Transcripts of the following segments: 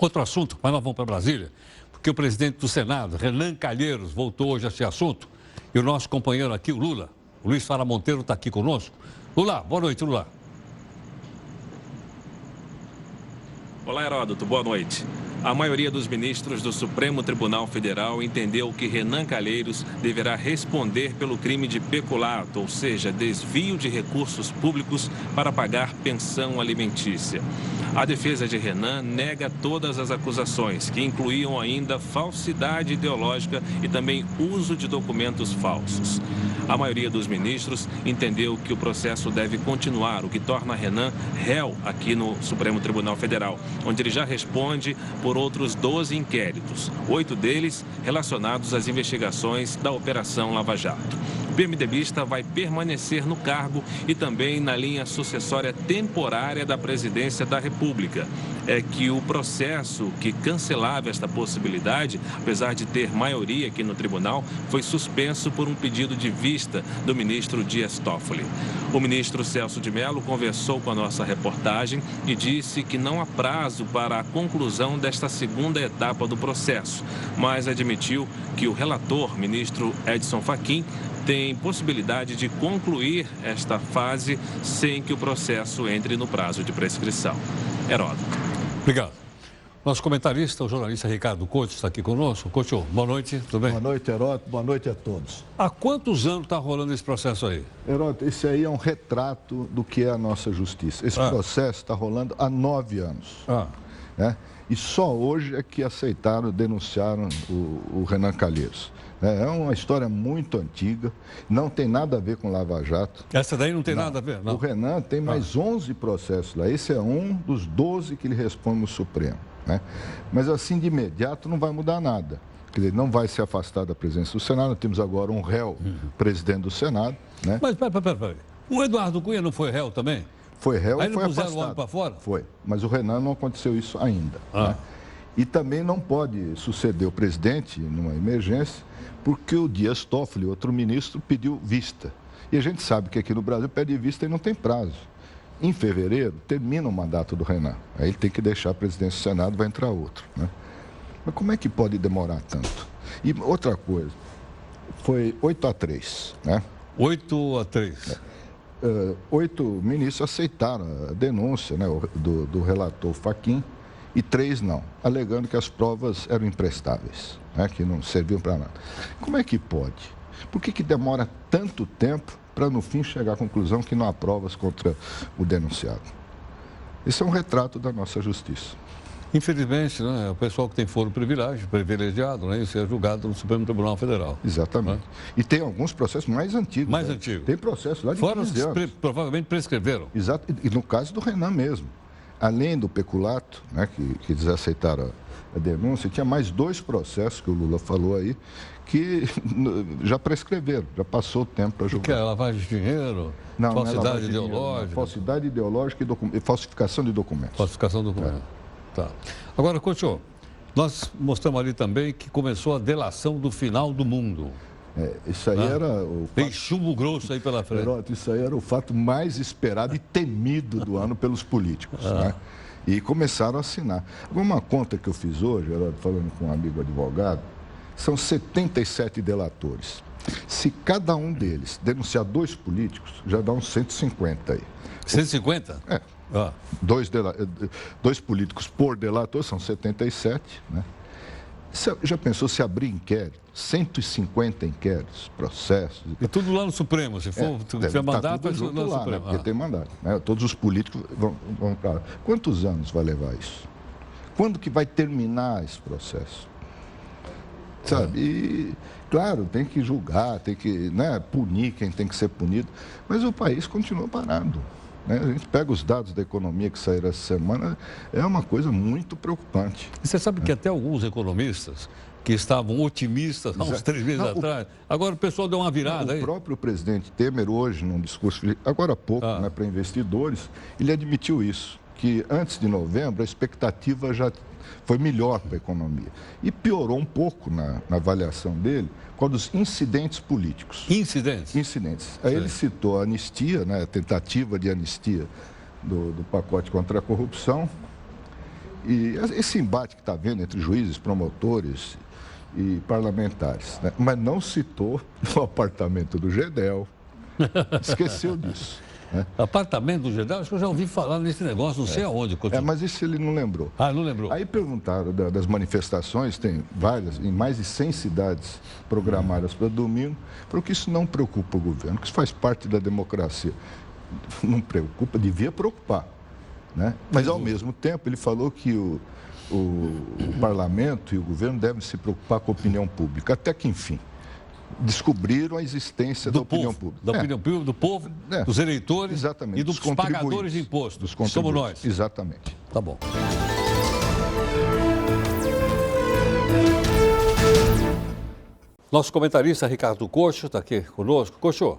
Outro assunto, mas nós vamos para Brasília, porque o presidente do Senado, Renan Calheiros, voltou hoje a esse assunto. E o nosso companheiro aqui, o Lula, o Luiz Fara Monteiro, está aqui conosco. Lula, boa noite, Lula. Olá, Heródoto, boa noite. A maioria dos ministros do Supremo Tribunal Federal entendeu que Renan Calheiros deverá responder pelo crime de peculato, ou seja, desvio de recursos públicos para pagar pensão alimentícia. A defesa de Renan nega todas as acusações, que incluíam ainda falsidade ideológica e também uso de documentos falsos. A maioria dos ministros entendeu que o processo deve continuar, o que torna Renan réu aqui no Supremo Tribunal Federal, onde ele já responde por outros 12 inquéritos, 8 deles relacionados às investigações da Operação Lava Jato. O PMDBista vai permanecer no cargo e também na linha sucessória temporária da presidência da República. É que o processo que cancelava esta possibilidade, apesar de ter maioria aqui no tribunal, foi suspenso por um pedido de vista do ministro Dias Toffoli. O ministro Celso de Mello conversou com a nossa reportagem e disse que não há prazo para a conclusão desta segunda etapa do processo, mas admitiu que o relator, ministro Edson Fachin, tem possibilidade de concluir esta fase sem que o processo entre no prazo de prescrição. Heródoto. Obrigado. Nosso comentarista, o jornalista Ricardo Couto, está aqui conosco. Couto, boa noite, tudo bem? Boa noite, Heródoto. Boa noite a todos. Há quantos anos está rolando esse processo aí? Heródoto, esse aí é um retrato do que é a nossa justiça. Esse processo está rolando há 9 anos. Né? E só hoje é que aceitaram, denunciaram o Renan Calheiros. É uma história muito antiga, não tem nada a ver com Lava Jato. Essa daí não tem nada a ver, não? O Renan tem mais 11 processos lá. Esse é um dos 12 que ele responde no Supremo. Né? Mas assim, de imediato, não vai mudar nada. Quer dizer, não vai se afastar da presidência do Senado. Nós temos agora um réu presidente do Senado. Né? Mas, peraí. O Eduardo Cunha não foi réu também? Foi réu e foi afastado. Aí não puseram o homem para fora? Foi. Mas o Renan não aconteceu isso ainda. Né? E também não pode suceder o presidente numa emergência, porque o Dias Toffoli, outro ministro, pediu vista. E a gente sabe que aqui no Brasil pede vista e não tem prazo. Em fevereiro, termina o mandato do Renan. Aí ele tem que deixar a presidência do Senado, vai entrar outro. Né? Mas como é que pode demorar tanto? E outra coisa, foi 8-3, né? 8-3. 8 ministros aceitaram a denúncia, né, do relator Fachin, e 3 não, alegando que as provas eram imprestáveis, né, que não serviam para nada. Como é que pode? Por que demora tanto tempo para, no fim, chegar à conclusão que não há provas contra o denunciado? Esse é um retrato da nossa justiça. Infelizmente, né, o pessoal que tem foro privilegiado, né, isso é julgado no Supremo Tribunal Federal. Exatamente. Né? E tem alguns processos mais antigos. Mais antigos. Tem processos lá de fora 15 anos. Provavelmente prescreveram. Exato. E no caso do Renan mesmo. Além do peculato, né, que desaceitaram a denúncia, tinha mais 2 processos que o Lula falou aí, que já prescreveram, já passou o tempo para julgar. O que é lavagem de dinheiro? Não, falsidade não é ideológica? Dinheiro, falsidade ideológica e falsificação de documentos. Falsificação de documentos. Tá. Agora, Couto, nós mostramos ali também que começou a delação do final do mundo. Isso aí era o Tem chumbo grosso aí pela frente. Heródoto, isso aí era o fato mais esperado e temido do ano pelos políticos. Né? E começaram a assinar. Uma conta que eu fiz hoje, Heródoto, falando com um amigo advogado, são 77 delatores. Se cada um deles denunciar 2 políticos, já dá uns 150 aí. 150? É. 2 políticos por delator, são 77, né? Já pensou se abrir inquérito? 150 inquéritos, processos. E tudo lá no Supremo, se for tiver mandato, tudo junto lá, Supremo. Né? Porque tem mandato. Né? Todos os políticos vão para lá. Quantos anos vai levar isso? Quando que vai terminar esse processo? Sabe? E, claro, tem que julgar, tem que, né, punir quem tem que ser punido, mas o país continua parado. Né? A gente pega os dados da economia que saíram essa semana, é uma coisa muito preocupante. E você sabe que até alguns economistas que estavam otimistas há uns 3 meses atrás, agora o pessoal deu uma virada aí. O próprio presidente Temer, hoje, num discurso, agora há pouco, né, para investidores, ele admitiu isso, que antes de novembro a expectativa já foi melhor para a economia. E piorou um pouco na avaliação dele com os incidentes políticos. Incidentes? Incidentes. Aí ele citou a anistia, né, a tentativa de anistia do pacote contra a corrupção, E esse embate que está havendo entre juízes, promotores e parlamentares, né? Mas não citou o apartamento do Gedel, esqueceu disso. Né? Apartamento do Gedel? Acho que eu já ouvi falar nesse negócio, não sei aonde. Mas isso ele não lembrou. Ah, não lembrou. Aí perguntaram das manifestações, tem várias, em mais de 100 cidades programadas para domingo, falou que isso não preocupa o governo, que isso faz parte da democracia. Não preocupa, devia preocupar. Né? Mas, ao mesmo tempo, ele falou que o parlamento e o governo devem se preocupar com a opinião pública, até que, enfim, descobriram a existência da opinião pública. Da opinião pública, do povo, dos eleitores. Exatamente, e dos pagadores de impostos, que somos nós. Exatamente. Tá bom. Nosso comentarista Ricardo Cocho está aqui conosco. Cocho,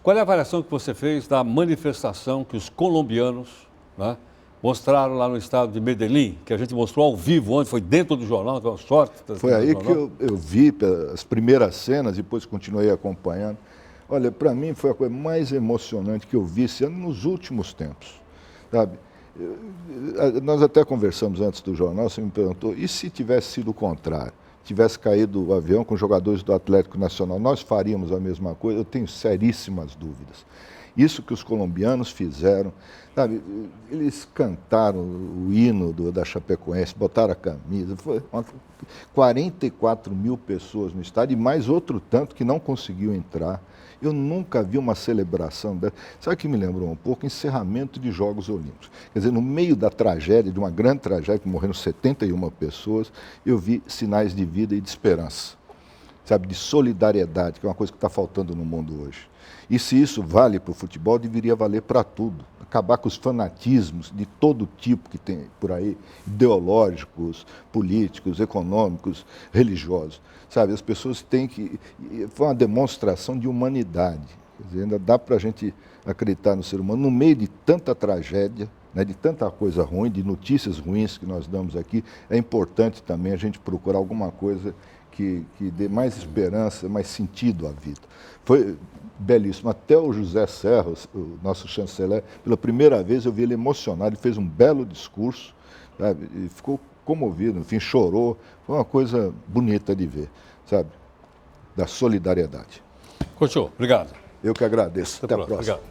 qual é a avaliação que você fez da manifestação que os colombianos, né, mostraram lá no estado de Medellín, que a gente mostrou ao vivo ontem, foi dentro do jornal, com a sorte. Foi aí que eu vi as primeiras cenas, depois continuei acompanhando. Olha, para mim foi a coisa mais emocionante que eu vi esse ano nos últimos tempos, sabe? Nós até conversamos antes do jornal, você me perguntou, e se tivesse sido o contrário? Tivesse caído o avião com jogadores do Atlético Nacional, nós faríamos a mesma coisa? Eu tenho seríssimas dúvidas. Isso que os colombianos fizeram, sabe, eles cantaram o hino da Chapecoense, botaram a camisa, foi 44 mil pessoas no estádio e mais outro tanto que não conseguiu entrar. Eu nunca vi uma celebração dessa. Sabe o que me lembrou um pouco? Encerramento de Jogos Olímpicos. Quer dizer, no meio da tragédia, de uma grande tragédia, que morreram 71 pessoas, eu vi sinais de vida e de esperança, sabe, de solidariedade, que é uma coisa que está faltando no mundo hoje. E se isso vale para o futebol, deveria valer para tudo. Acabar com os fanatismos de todo tipo que tem por aí, ideológicos, políticos, econômicos, religiosos. Sabe, as pessoas têm que... Foi uma demonstração de humanidade. Quer dizer, ainda dá para a gente acreditar no ser humano. No meio de tanta tragédia, né, de tanta coisa ruim, de notícias ruins que nós damos aqui, é importante também a gente procurar alguma coisa que dê mais esperança, mais sentido à vida. Foi belíssimo. Até o José Serra, o nosso chanceler, pela primeira vez eu vi ele emocionado, ele fez um belo discurso, sabe? E ficou comovido, enfim, chorou. Foi uma coisa bonita de ver, sabe? Da solidariedade. Cocho, obrigado. Eu que agradeço. Até a próxima. Obrigado.